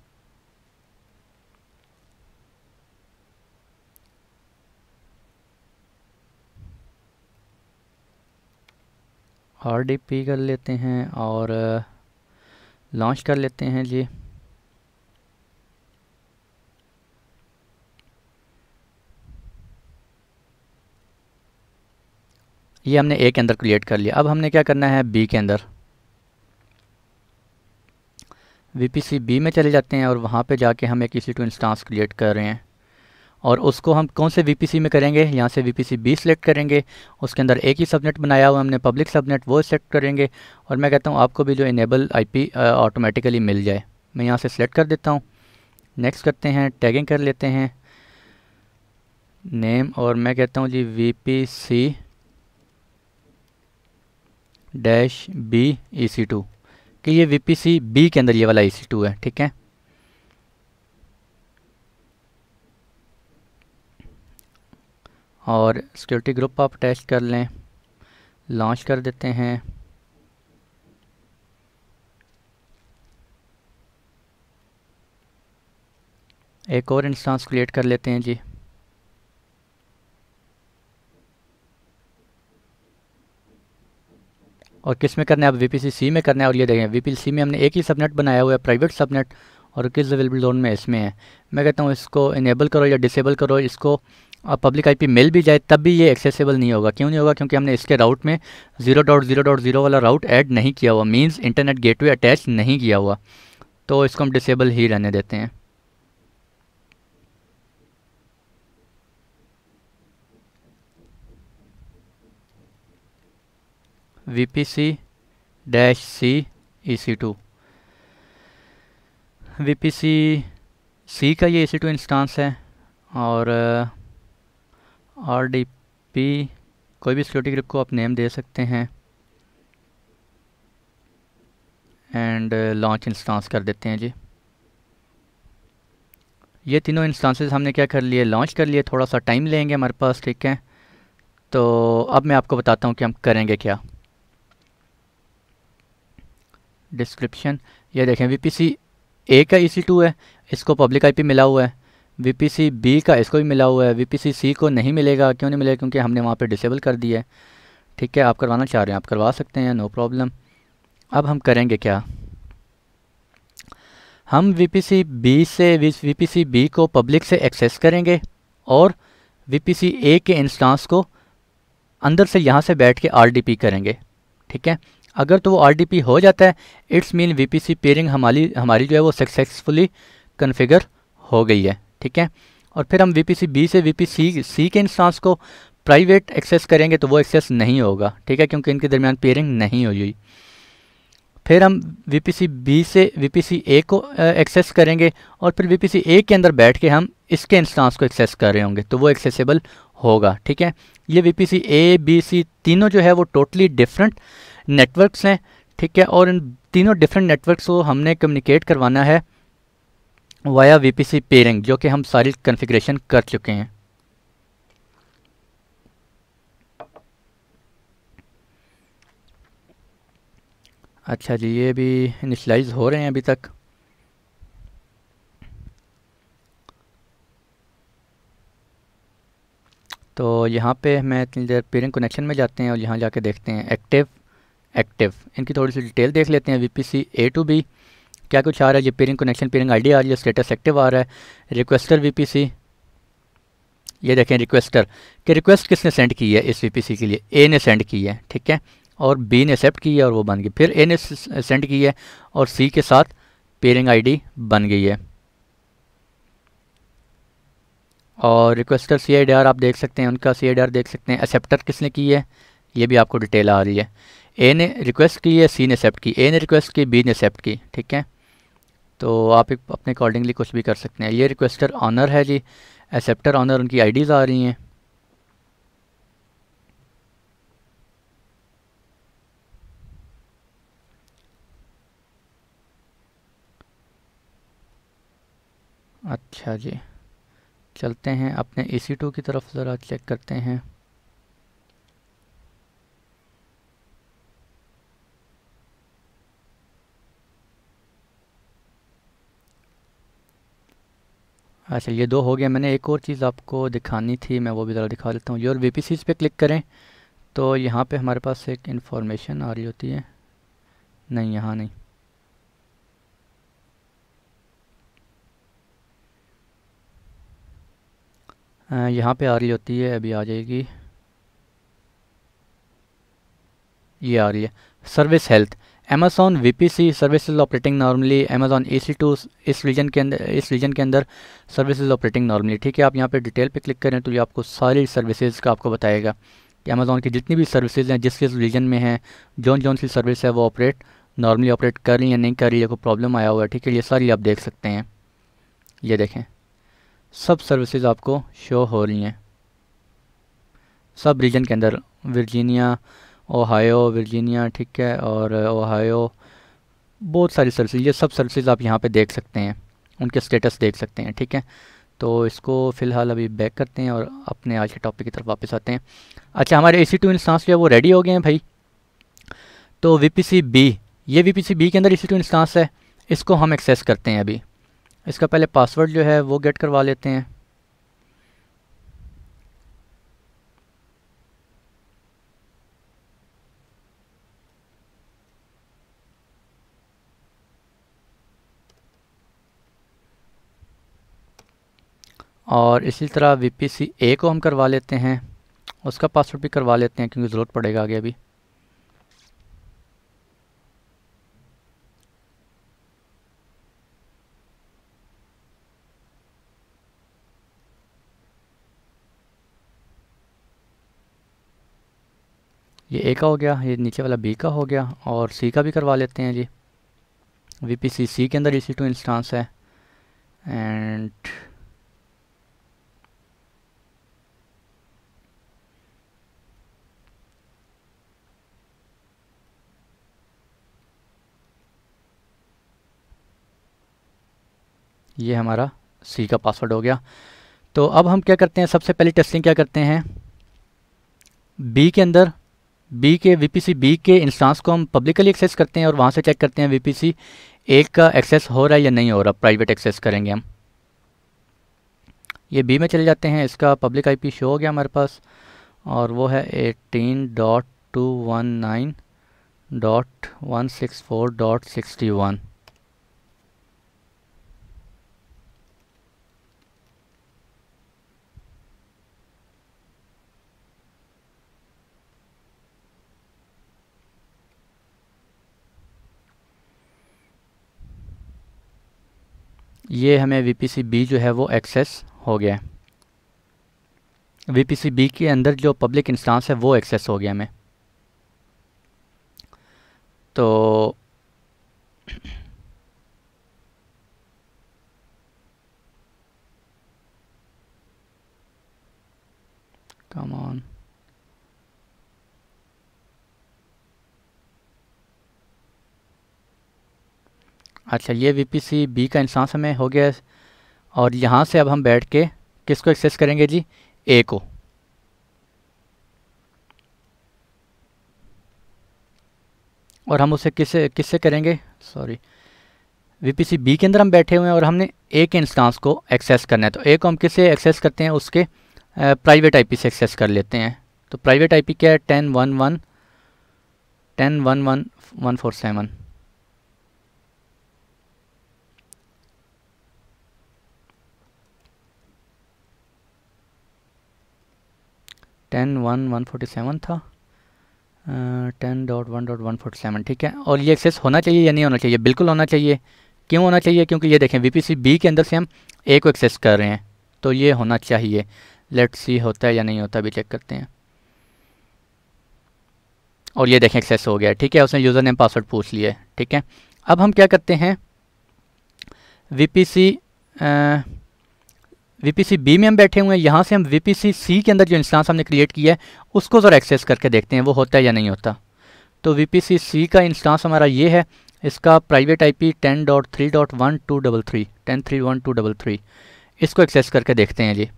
RDP कर लेते हैं और लॉन्च कर लेते हैं जी। ये हमने ए के अंदर क्रिएट कर लिया। अब हमने क्या करना है, बी के अंदर VPC बी में चले जाते हैं और वहाँ पे जाके हम एक EC2 इंस्टांस क्रिएट कर रहे हैं और उसको हम कौन से VPC में करेंगे, यहाँ से VPC बी सिलेक्ट करेंगे, उसके अंदर एक ही सबनेट बनाया हुआ हमने पब्लिक सबनेट, वो सिलेक्ट करेंगे। और मैं कहता हूँ आपको भी जो इनेबल IP ऑटोमेटिकली मिल जाए, मैं यहाँ से सिलेक्ट कर देता हूँ। नेक्स्ट करते हैं, टैगिंग कर लेते हैं नेम और मैं कहता हूँ जी VPC -B EC2 कि ये VPC बी के अंदर ये वाला EC2 है, ठीक है। और सिक्योरिटी ग्रुप आप अटैच कर लें, लॉन्च कर देते हैं। एक और इंस्टांस क्रिएट कर लेते हैं जी। और किस में करना है, अब VPC सी में करना है। और ये देखें VPC सी में हमने एक ही सबनेट बनाया हुआ है, प्राइवेट सबनेट, और किस अवेलेबल जोन में इसमें है। मैं कहता हूँ इसको इनेबल करो या डिसेबल करो, इसको पब्लिक IP मिल भी जाए तब भी ये एक्सेसिबल नहीं होगा। क्यों नहीं होगा, क्योंकि हमने इसके राउट में 0.0.0 वाला राउट ऐड नहीं किया हुआ, मींस इंटरनेट गेटवे अटैच नहीं किया हुआ। तो इसको हम डिसेबल ही रहने देते हैं। VPC -C EC2, VPC सी का ये EC2 इंस्टांस है और RDP कोई भी सिक्योरिटी ग्रुप को आप नेम दे सकते हैं एंड लॉन्च इंस्टांस कर देते हैं जी। ये तीनों इंस्टांसेस हमने क्या कर लिए, लॉन्च कर लिए। थोड़ा सा टाइम लेंगे हमारे पास, ठीक है। तो अब मैं आपको बताता हूँ कि हम करेंगे क्या। डिस्क्रिप्शन, ये देखें वीपीसी ए का EC2 है, इसको पब्लिक आईपी मिला हुआ है। वीपीसी बी का इसको भी मिला हुआ है। वीपीसी सी को नहीं मिलेगा, क्यों नहीं मिलेगा, क्योंकि हमने वहाँ पे डिसेबल कर दिया है, ठीक है। आप करवाना चाह रहे हैं आप करवा सकते हैं, नो प्रॉब्लम। अब हम करेंगे क्या, हम वीपीसी बी को पब्लिक से एक्सेस करेंगे और वीपीसी ए के इंस्टांस को अंदर से यहाँ से बैठ के आरडीपी करेंगे, ठीक है। अगर तो वो आरडीपी हो जाता है, इट्स मीन वीपीसी पेयरिंग हमारी हमारी जो है वो सक्सेसफुली कन्फिगर हो गई है, ठीक है। और फिर हम वीपीसी बी से वीपीसी सी के इंस्टांस को प्राइवेट एक्सेस करेंगे तो वो एक्सेस नहीं होगा, ठीक है, क्योंकि इनके दरमियान पेयरिंग नहीं हुई। फिर हम वीपीसी बी से वीपीसी ए को एक्सेस करेंगे और फिर वीपीसी ए के अंदर बैठ के हम इसके इंस्टांस को एक्सेस कर रहे होंगे तो वो एक्सेसिबल होगा, ठीक है। ये वीपीसी ए बी सी तीनों जो है वो टोटली डिफरेंट नेटवर्क्स हैं, ठीक है। और इन तीनों डिफरेंट नेटवर्क्स को हमने कम्युनिकेट करवाना है वाया वीपीसी पेयरिंग, जो कि हम सारी कॉन्फ़िगरेशन कर चुके हैं। अच्छा जी, ये भी इनिशलाइज हो रहे हैं अभी तक। तो यहाँ पे मैं इतनी देर पेयरिंग कनेक्शन में जाते हैं और यहाँ जाके देखते हैं एक्टिव एक्टिव, इनकी थोड़ी सी डिटेल देख लेते हैं। वीपीसी ए टू बी क्या कुछ आ रहा है, ये पेयरिंग कनेक्शन पेयरिंग आईडी आ रही है, स्टेटस एक्टिव आ रहा है। रिक्वेस्टर वीपीसी, ये देखें रिक्वेस्टर कि रिक्वेस्ट किसने सेंड की है इस वीपीसी के लिए, ए ने सेंड की है, ठीक है। और बी ने एक्सेप्ट की है और वो बन गई। फिर ए ने सेंड की है और सी के साथ पेयरिंग आईडी बन गई है। और रिक्वेस्टर CIDR आप देख सकते हैं, उनका CIDR देख सकते हैं। एक्सेप्टर किसने की है ये भी आपको डिटेल आ रही है। ए ने रिक्वेस्ट की है, सी ने एक्सेप्ट की, ए ने रिक्वेस्ट की, बी ने एक्सेप्ट की, ठीक है। तो आप अपने अकॉर्डिंगली कुछ भी कर सकते हैं। ये रिक्वेस्टर ऑनर है जी, एक्सेप्टर ऑनर, उनकी आईडीज़ आ रही हैं। अच्छा जी, चलते हैं अपने EC2 की तरफ, ज़रा चेक करते हैं। अच्छा, ये दो हो गया। मैंने एक और चीज़ आपको दिखानी थी, मैं वो भी ज़रा दिखा देता हूँ। योर VPCs पे क्लिक करें तो यहाँ पे हमारे पास एक इंफॉर्मेशन आ रही होती है, नहीं यहाँ नहीं, यहाँ पे आ रही होती है, अभी आ जाएगी। ये आ रही है service health, Amazon VPC services operating normally, Amazon EC2 इस रीजन के अंदर सर्विसेज ऑपरेटिंग नॉर्मली, ठीक है। आप यहाँ पे डिटेल पे क्लिक करें तो ये आपको सारी सर्विसेज का आपको बताएगा कि अमेज़ॉन की जितनी भी सर्विसेज हैं जिस जिस रीजन में हैं, जौन जौन सी सर्विस है वो नॉर्मली ऑपरेट कर रही है नहीं कर रही है, कोई प्रॉब्लम आया हुआ है, ठीक है। ये सारी आप देख सकते हैं, ये देखें सब सर्विसेज आपको शो हो रही हैं सब रीजन के अंदर। वर्जीनिया, ओहायो, वर्जीनिया, ठीक है, और ओहायो, बहुत सारी सर्विसेज, ये सब सर्विसेज आप यहाँ पे देख सकते हैं, उनके स्टेटस देख सकते हैं, ठीक है। तो इसको फ़िलहाल अभी बैक करते हैं और अपने आज के टॉपिक की तरफ वापस आते हैं। अच्छा, हमारे EC2 इंस्टांस जो है वो रेडी हो गए हैं भाई। तो VPC बी, ये VPC बी के अंदर EC2 इंस्टांस है, इसको हम एक्सेस करते हैं अभी। इसका पहले पासवर्ड जो है वो गेट करवा लेते हैं। और इसी तरह VPC ए को हम करवा लेते हैं, उसका पासवर्ड भी करवा लेते हैं क्योंकि ज़रूरत पड़ेगा आगे अभी। ये ए का हो गया, ये नीचे वाला बी का हो गया, और सी का भी करवा लेते हैं जी। VPC सी के अंदर EC2 इंस्टांस है। एंड ये हमारा सी का पासवर्ड हो गया। तो अब हम क्या करते हैं, सबसे पहले टेस्टिंग क्या करते हैं, बी के अंदर बी के वीपीसी बी के इंस्टांस को हम पब्लिकली एक्सेस करते हैं और वहाँ से चेक करते हैं वीपीसी एक का एक्सेस हो रहा है या नहीं हो रहा, प्राइवेट एक्सेस करेंगे हम। ये बी में चले जाते हैं, इसका पब्लिक आईपी शो हो गया हमारे पास और वो है 18.219.164.61। ये हमें वीपीसी बी जो है वो एक्सेस हो गया है, वीपीसी बी के अंदर जो पब्लिक इंस्टांस है वो एक्सेस हो गया हमें। तो कम ऑन, अच्छा ये वीपीसी बी का इंस्टांस हमें हो गया है और यहाँ से अब हम बैठ के किसको एक्सेस करेंगे जी, ए को। और हम उसे किससे किससे करेंगे, सॉरी, वीपीसी बी के अंदर हम बैठे हुए हैं और हमने ए के इंस्टांस को एक्सेस करना है। तो ए को हम किससे एक्सेस करते हैं, उसके प्राइवेट आईपी से एक्सेस कर लेते हैं। तो प्राइवेट आईपी क्या है, 10.1.1.10.1.1.147। Ten one one forty seven था, 10.1.147, ठीक है। और ये एक्सेस होना चाहिए या नहीं होना चाहिए, बिल्कुल होना चाहिए। क्यों होना चाहिए, क्योंकि ये देखें वीपीसी बी के अंदर से हम ए को एक्सेस कर रहे हैं, तो ये होना चाहिए। लेट्स सी होता है या नहीं होता, अभी चेक करते हैं। और ये देखें एक्सेस हो गया, ठीक है, उसने यूज़र नेम पासवर्ड पूछ लिया, ठीक है। अब हम क्या करते हैं, वीपीसी वीपीसी बी में हम बैठे हुए हैं, यहाँ से हम वीपीसी सी के अंदर जो इंस्टांस हमने क्रिएट किया है उसको ज़रा एक्सेस करके देखते हैं वो होता है या नहीं होता। तो वीपीसी सी का इंस्टांस हमारा ये है, इसका प्राइवेट आईपी 10.3.1233 10.3.1233, इसको एक्सेस करके देखते हैं जी,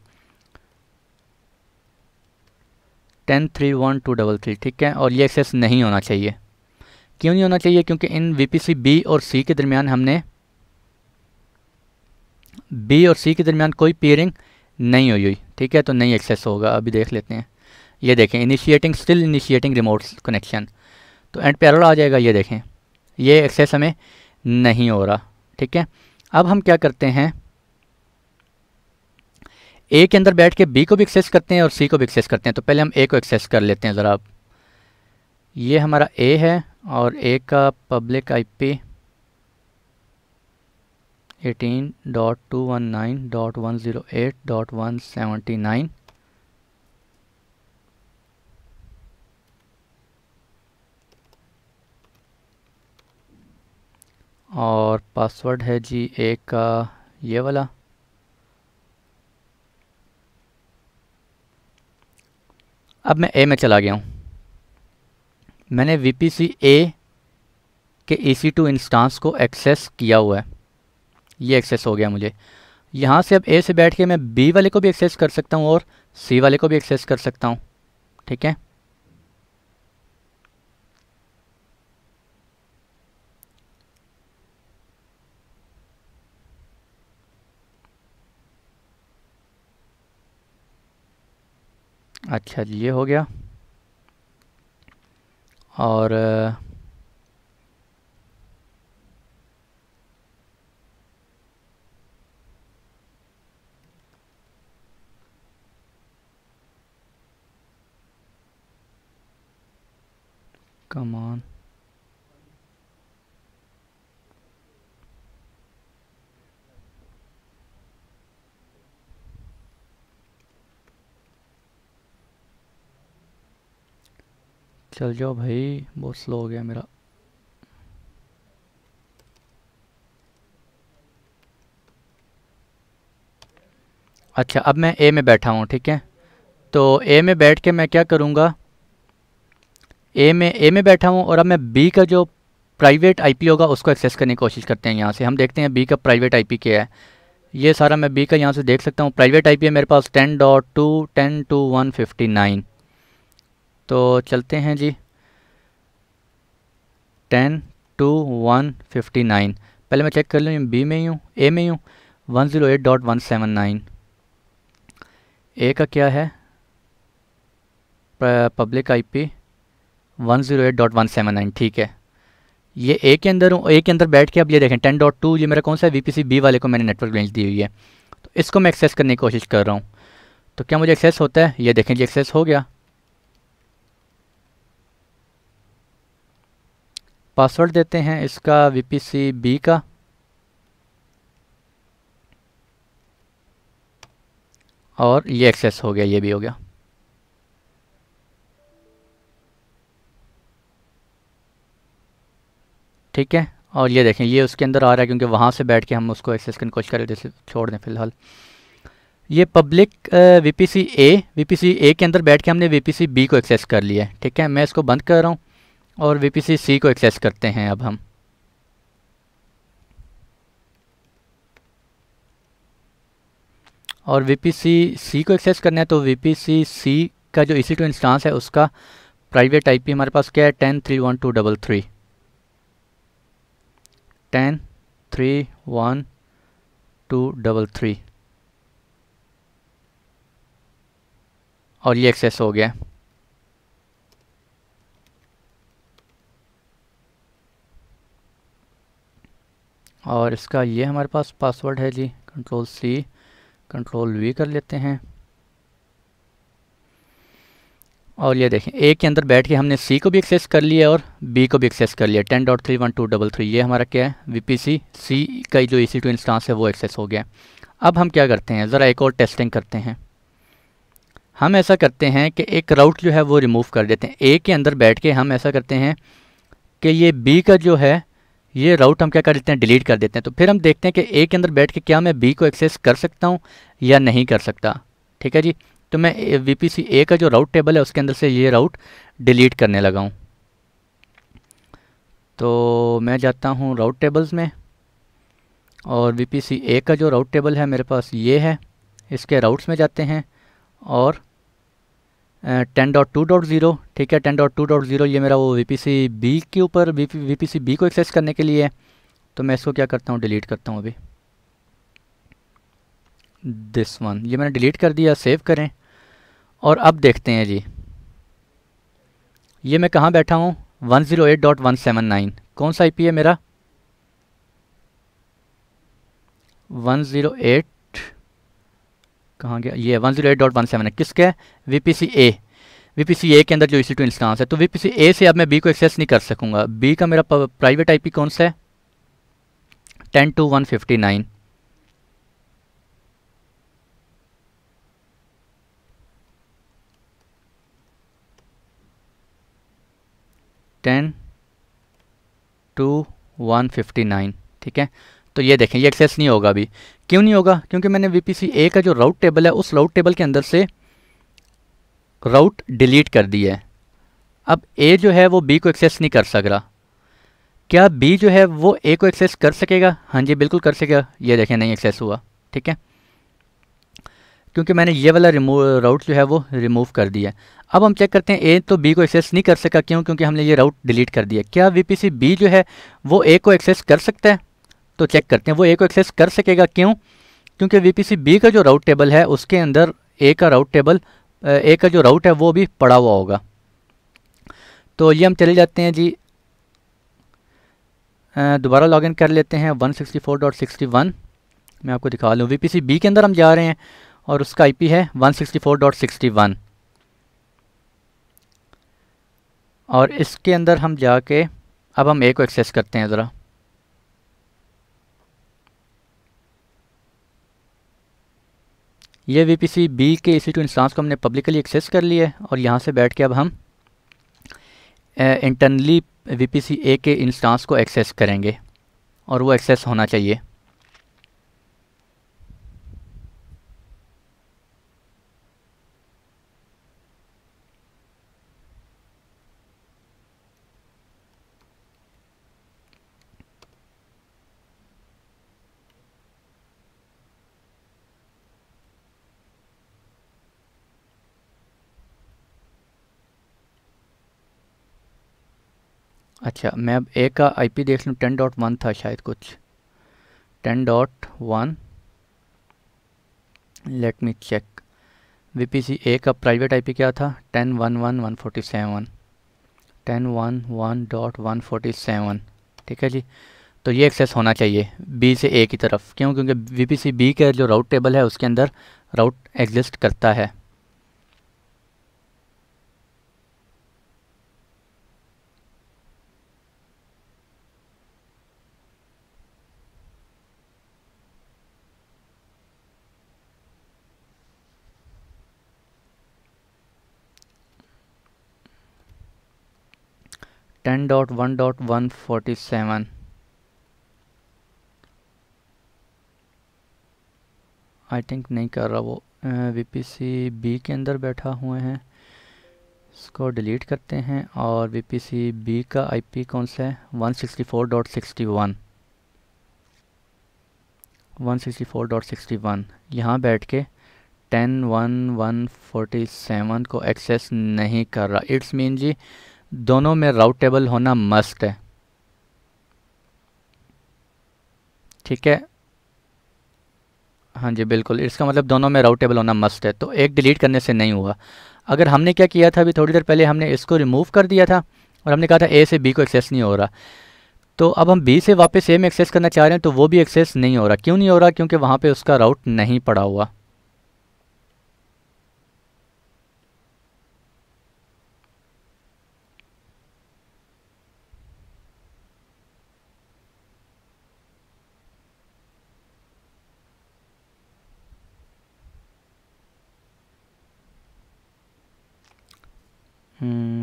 10.3.1233, ठीक है। और ये एक्सेस नहीं होना चाहिए। क्यों नहीं होना चाहिए, क्योंकि इन वीपीसी बी और सी के दरमियान हमने बी और सी के दरमियान कोई पेयरिंग नहीं हुई, ठीक है, तो नहीं एक्सेस होगा। अभी देख लेते हैं, ये देखें initiating, still initiating remote connection, तो एंड पे एरर आ जाएगा। ये देखें ये एक्सेस हमें नहीं हो रहा, ठीक है। अब हम क्या करते हैं, ए के अंदर बैठ के बी को भी एक्सेस करते हैं और सी को भी एक्सेस करते हैं। तो पहले हम ए को एक्सेस कर लेते हैं ज़रा। अब ये हमारा ए है और ए का पब्लिक आईपी 18.219.108.179 और पासवर्ड है जी ए का ये वाला। अब मैं ए में चला गया हूँ, मैंने वीपीसी ए के EC2 इंस्टांस को एक्सेस किया हुआ है, ये एक्सेस हो गया मुझे। यहाँ से अब ए से बैठ के मैं बी वाले को भी एक्सेस कर सकता हूँ और सी वाले को भी एक्सेस कर सकता हूँ, ठीक है। अच्छा जी ये हो गया। और कम ऑन, चल जाओ भाई, बहुत स्लो हो गया मेरा। अच्छा अब मैं ए में बैठा हूँ, ठीक है। तो ए में बैठ के मैं क्या करूँगा, ए में बैठा हूँ और अब मैं बी का जो प्राइवेट आईपी होगा उसको एक्सेस करने की कोशिश करते हैं। यहाँ से हम देखते हैं बी का प्राइवेट आईपी क्या है। ये सारा मैं बी का यहाँ से देख सकता हूँ। प्राइवेट आईपी है मेरे पास 10.2 10.2.159। तो चलते हैं जी 10.2.159। पहले मैं चेक कर लूँ बी में ही हूँ, ए में ही हूँ। 108.179 ए का क्या है, पब्लिक आईपी 108.179। ठीक है, ये ए के अंदर हूँ। ए के अंदर बैठ के अब ये देखें 10.2 ये मेरा कौन सा है, वीपीसी बी वाले को मैंने नेटवर्क रेंज दी हुई है। तो इसको मैं एक्सेस करने की कोशिश कर रहा हूँ। तो क्या मुझे एक्सेस होता है, ये देखें जी एक्सेस हो गया। पासवर्ड देते हैं इसका वीपीसी बी का, और ये एक्सेस हो गया, ये भी हो गया। ठीक है, और ये देखें ये उसके अंदर आ रहा है क्योंकि वहाँ से बैठ के हम उसको एक्सेस करने की कोशिश करें। जैसे छोड़ दें फ़िलहाल ये पब्लिक वीपीसी ए के अंदर बैठ के हमने वीपीसी बी को एक्सेस कर लिया है। ठीक है, मैं इसको बंद कर रहा हूँ और वीपीसी सी को एक्सेस करते हैं अब हम। और वीपीसी सी को एक्सेस करना है तो वीपीसी सी का जो EC2 इंस्टांस है उसका प्राइवेट आईपी हमारे पास क्या है 10.3.1.2.3 10.3.1.2.3 और ये एक्सेस हो गया। और इसका ये हमारे पास पासवर्ड है जी, Ctrl+C Ctrl+V कर लेते हैं। और ये देखें ए के अंदर बैठ के हमने सी को भी एक्सेस कर लिया और बी को भी एक्सेस कर लिया। 10.3.1.2.3 ये हमारा क्या है, वीपीसी सी का जो EC2 इंस्टांस है वो एक्सेस हो गया। अब हम क्या करते हैं, ज़रा एक और टेस्टिंग करते हैं। हम ऐसा करते हैं कि एक राउट जो है वो रिमूव कर देते हैं। ए के अंदर बैठ के हम ऐसा करते हैं कि ये बी का जो है ये राउट हम क्या कर देते हैं, डिलीट कर देते हैं। तो फिर हम देखते हैं कि ए के अंदर बैठ के क्या मैं बी को एक्सेस कर सकता हूँ या नहीं कर सकता। ठीक है जी, तो मैं वीपीसी ए का जो राउट टेबल है उसके अंदर से ये राउट डिलीट करने लगा हूँ। तो मैं जाता हूँ राउट टेबल्स में और वीपीसी ए का जो राउट टेबल है मेरे पास ये है, इसके राउट्स में जाते हैं और 10.2.0 ठीक है 10.2.0 ये मेरा वो वीपीसी बी के ऊपर वीपीसी बी को एक्सेस करने के लिए है। तो मैं इसको क्या करता हूँ, डिलीट करता हूँ अभी दिस वन, ये मैंने डिलीट कर दिया। सेव करें और अब देखते हैं जी ये मैं कहाँ बैठा हूँ, 108.179 कौन सा आईपी है मेरा, 108 कहाँ गया, ये 108.17 है। किसका है, वीपीसी ए के अंदर जो EC2 इंस्टांस है। तो वीपीसी ए से अब मैं बी को एक्सेस नहीं कर सकूंगा। बी का मेरा प्राइवेट आईपी कौन सा है, 10.2.159 10.2.159 ठीक है। तो ये देखें ये एक्सेस नहीं होगा अभी। क्यों नहीं होगा, क्योंकि मैंने वीपीसी ए का जो राउट टेबल है उस राउट टेबल के अंदर से राउट डिलीट कर दिया है। अब ए जो है वो बी को एक्सेस नहीं कर सक रहा। क्या बी जो है वो ए को एक्सेस कर सकेगा, हाँ जी बिल्कुल कर सकेगा। ये देखें नहीं एक्सेस हुआ। ठीक है, क्योंकि मैंने ये वाला राउट जो है वो रिमूव कर दिया है। अब हम चेक करते हैं ए तो बी को एक्सेस नहीं कर सका, क्यों, क्योंकि हमने ये राउट डिलीट कर दिया। क्या वीपीसी बी जो है वो ए को एक्सेस कर सकता है, तो चेक करते हैं वो ए को एक्सेस कर सकेगा। क्यों, क्योंकि वीपीसी बी का जो राउट टेबल है उसके अंदर ए का राउट टेबल ए का जो राउट है वो भी पड़ा हुआ होगा। तो ये हम चले जाते हैं जी, दोबारा लॉगिन कर लेते हैं 164.61। मैं आपको दिखा लूँ, वीपीसी बी के अंदर हम जा रहे हैं और उसका आईपी है 164.61। और इसके अंदर हम जाके अब हम ए को एक्सेस करते हैं ज़रा। ये वीपीसी बी के EC2 इंस्टांस को हमने पब्लिकली एक्सेस कर लिया है और यहाँ से बैठ के अब हम इंटरनली वीपीसी ए के इंस्टांस को एक्सेस करेंगे और वो एक्सेस होना चाहिए। अच्छा मैं अब ए का आईपी देख लूँ, 10.1 था शायद कुछ, 10.1, लेट मी चेक। वीपीसी ए का प्राइवेट आईपी क्या था, 10.1.1.147, 10.1.1.147, ठीक है जी। तो ये एक्सेस होना चाहिए बी से ए की तरफ, क्यों, क्योंकि वीपीसी बी का जो राउट टेबल है उसके अंदर राउट एग्जिस्ट करता है। टेन डॉट 1.147, आई थिंक नहीं कर रहा वो, वीपीसी बी के अंदर बैठा हुए हैं। इसको डिलीट करते हैं और वीपीसी बी का आईपी कौन सा है, 164.61, 164.61, यहाँ बैठ के 10.1.147 को एक्सेस नहीं कर रहा। इट्स मीन जी दोनों में राउट टेबल होना मस्ट है, ठीक है। हाँ जी बिल्कुल, इसका मतलब दोनों में राउट टेबल होना मस्ट है, तो एक डिलीट करने से नहीं हुआ। अगर हमने क्या किया था, अभी थोड़ी देर पहले हमने इसको रिमूव कर दिया था और हमने कहा था ए से बी को एक्सेस नहीं हो रहा, तो अब हम बी से वापस ए में एक्सेस करना चाह रहे हैं, तो वो भी एक्सेस नहीं हो रहा। क्यों नहीं हो रहा, क्योंकि वहाँ पे उसका राउट नहीं पड़ा हुआ।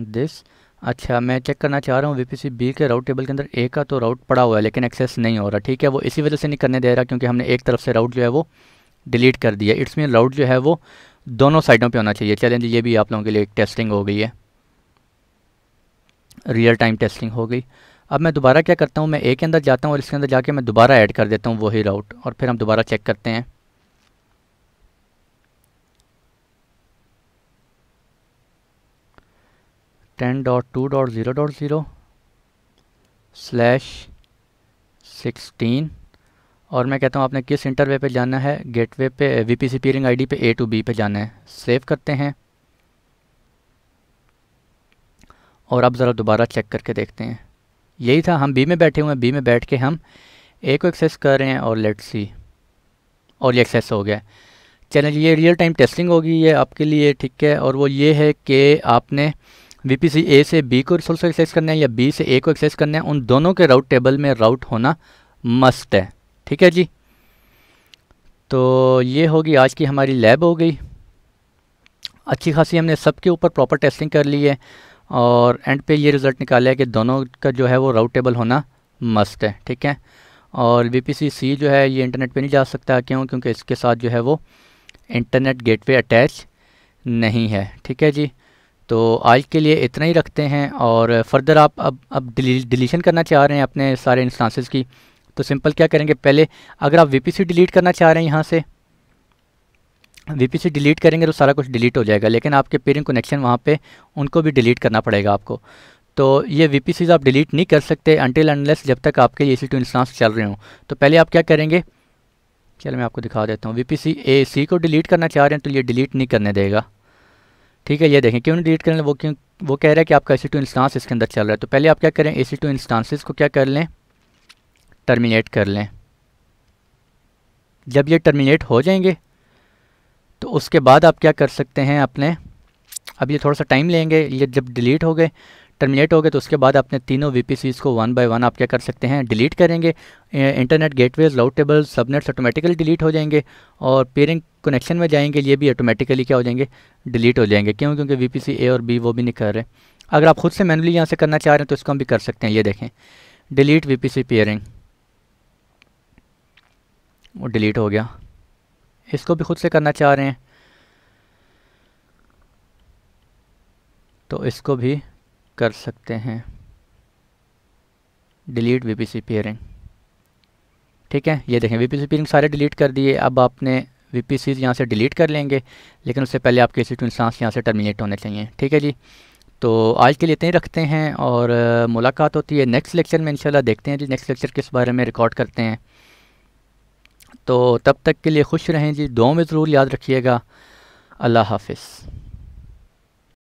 दिस, अच्छा मैं चेक करना चाह रहा हूँ वीपीसी बी के राउट टेबल के अंदर ए का तो राउट पड़ा हुआ है लेकिन एक्सेस नहीं हो रहा, ठीक है। वो इसी वजह से नहीं करने दे रहा क्योंकि हमने एक तरफ से राउट जो है वो डिलीट कर दिया। इट्स मीन राउट जो है वो दोनों साइडों पे होना चाहिए। चलें जी, ये भी आप लोगों के लिए एक टेस्टिंग हो गई है, रियल टाइम टेस्टिंग हो गई। अब मैं दोबारा क्या करता हूँ, मैं ए के अंदर जाता हूँ और इसके अंदर जाके मैं दोबारा ऐड कर देता हूँ वही राउट, और फिर हम दोबारा चेक करते हैं। टेन डॉट 2.0.0/16, और मैं कहता हूँ आपने किस इंटरवे पे जाना है, गेटवे पे, वीपीसी पीरिंग आईडी पे ए टू बी पे जाना है। सेव करते हैं और अब ज़रा दोबारा चेक करके देखते हैं। यही था, हम बी में बैठे हुए हैं, बी में बैठ के हम ए को एक्सेस कर रहे हैं और लेट्स सी, और ये एक्सेस हो गया। चलें जी, ये रियल टाइम टेस्टिंग होगी ये आपके लिए, ठीक है। और वो ये है कि आपने वीपीसी ए से बी को रिसोर्स एक्सेस करना है या बी से ए को एक्सेस करना है, उन दोनों के राउट टेबल में राउट होना मस्ट है, ठीक है जी। तो ये होगी आज की हमारी लैब हो गई, अच्छी खासी हमने सबके ऊपर प्रॉपर टेस्टिंग कर ली है और एंड पे ये रिज़ल्ट निकाला है कि दोनों का जो है वो राउट टेबल होना मस्ट है, ठीक है। और वीपीसी सी जो है ये इंटरनेट पे नहीं जा सकता, क्यों, क्योंकि इसके साथ जो है वो इंटरनेट गेटवे अटैच नहीं है, ठीक है जी। तो आज के लिए इतना ही रखते हैं, और फर्दर आप अब डिलीशन करना चाह रहे हैं अपने सारे इंस्टांसेस की, तो सिंपल क्या करेंगे, पहले अगर आप वीपीसी डिलीट करना चाह रहे हैं, यहाँ से वीपीसी डिलीट करेंगे तो सारा कुछ डिलीट हो जाएगा, लेकिन आपके पेयरिंग कनेक्शन वहाँ पे उनको भी डिलीट करना पड़ेगा आपको। तो ये वीपीसीज आप डिलीट नहीं कर सकते अनटिल अनलेस जब तक आपके ये EC2 इंस्टांस चल रहे हों। तो पहले आप क्या करेंगे, चलो मैं आपको दिखा देता हूँ। वीपीसी ए सी को डिलीट करना चाह रहे हैं तो ये डिलीट नहीं करने देगा, ठीक है। ये देखें क्यों नहीं डिलीट करें, वो कह रहा है कि आपका EC2 इंस्टांस इसके अंदर चल रहा है। तो पहले आप क्या करें, EC2 इंस्टांसेस को क्या कर लें, टर्मिनेट कर लें। जब ये टर्मिनेट हो जाएंगे तो उसके बाद आप क्या कर सकते हैं अपने, अब ये थोड़ा सा टाइम लेंगे, ये जब डिलीट हो गए, टर्मिनेट हो गए, तो उसके बाद अपने तीनों वीपीसीज को वन बाय वन आप क्या कर सकते हैं, डिलीट करेंगे। इंटरनेट गेटवेज, राउट टेबल, सबनेट्स ऑटोमेटिकली डिलीट हो जाएंगे, और पेयरिंग कनेक्शन में जाएंगे, ये भी ऑटोमेटिकली क्या हो जाएंगे, डिलीट हो जाएंगे। क्यों, क्योंकि वीपीसी ए और बी वो भी नहीं कर रहे। अगर आप खुद से मैनुअली यहाँ से करना चाह रहे हैं तो इसको हम भी कर सकते हैं। ये देखें, डिलीट वीपीसी पेयरिंग, वो डिलीट हो गया। इसको भी खुद से करना चाह रहे हैं तो इसको भी कर सकते हैं, डिलीट वीपीसी पेयरिंग, ठीक है। ये देखें वीपीसी पेयरिंग सारे डिलीट कर दिए। अब आपने वीपीसीज यहाँ से डिलीट कर लेंगे, लेकिन उससे पहले आपके EC2 इंस्टांस यहाँ से टर्मिनेट होने चाहिए, ठीक है जी। तो आज के लिए इतने ही रखते हैं, और मुलाकात होती है नेक्स्ट लेक्चर में इंशाल्लाह। देखते हैं जी नेक्स्ट लेक्चर किस बारे में रिकॉर्ड करते हैं। तो तब तक के लिए खुश रहें जी, दुआओं में ज़रूर याद रखिएगा। अल्लाह हाफ़िज़।